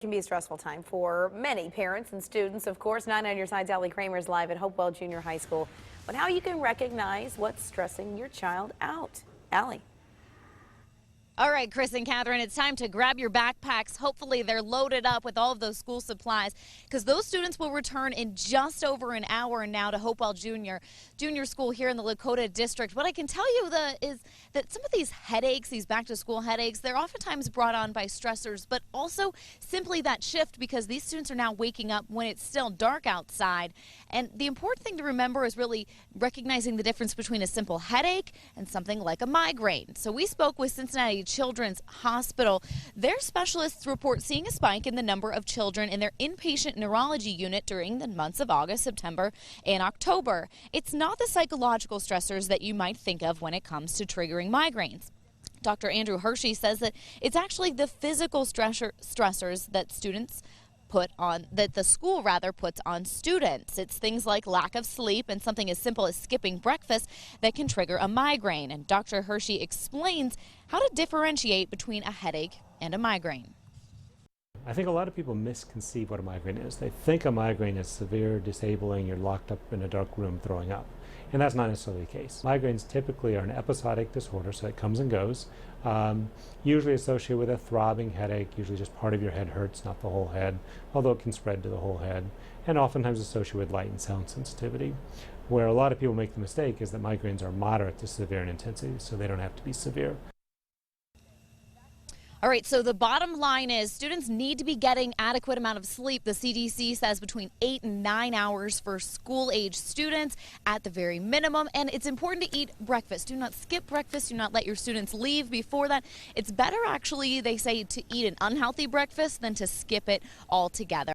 Can be a stressful time for many parents and students. Of course, 9 on your side's Allie Kramer's live at Hopewell Junior High School. But how you can recognize what's stressing your child out. Allie. All right, Chris and Catherine, it's time to grab your backpacks. Hopefully they're loaded up with all of those school supplies because those students will return in just over an hour now to Hopewell Junior School here in the Lakota District. What I can tell you is that some of these headaches, these back-to-school headaches, they're oftentimes brought on by stressors, but also simply that shift because these students are now waking up when it's still dark outside. And the important thing to remember is really recognizing the difference between a simple headache and something like a migraine. So we spoke with Cincinnati Children's Hospital. Their specialists report seeing a spike in the number of children in their inpatient neurology unit during the months of August, September, and October. It's not the psychological stressors that you might think of when it comes to triggering migraines. Dr. Andrew Hershey says that it's actually the physical stressors that the school puts on students. It's things like lack of sleep and something as simple as skipping breakfast that can trigger a migraine. And Dr. Hershey explains how to differentiate between a headache and a migraine. I think a lot of people misconceive what a migraine is. They think a migraine is severe, disabling, you're locked up in a dark room throwing up. And that's not necessarily the case. Migraines typically are an episodic disorder, so it comes and goes. Usually associated with a throbbing headache, usually just part of your head hurts, not the whole head, although it can spread to the whole head, and oftentimes associated with light and sound sensitivity. Where a lot of people make the mistake is that migraines are moderate to severe in intensity, so they don't have to be severe. All right, so the bottom line is students need to be getting adequate amount of sleep. The CDC says between 8 and 9 hours for school-age students at the very minimum. And it's important to eat breakfast. Do not skip breakfast. Do not let your students leave before that. It's better, actually, they say, to eat an unhealthy breakfast than to skip it altogether.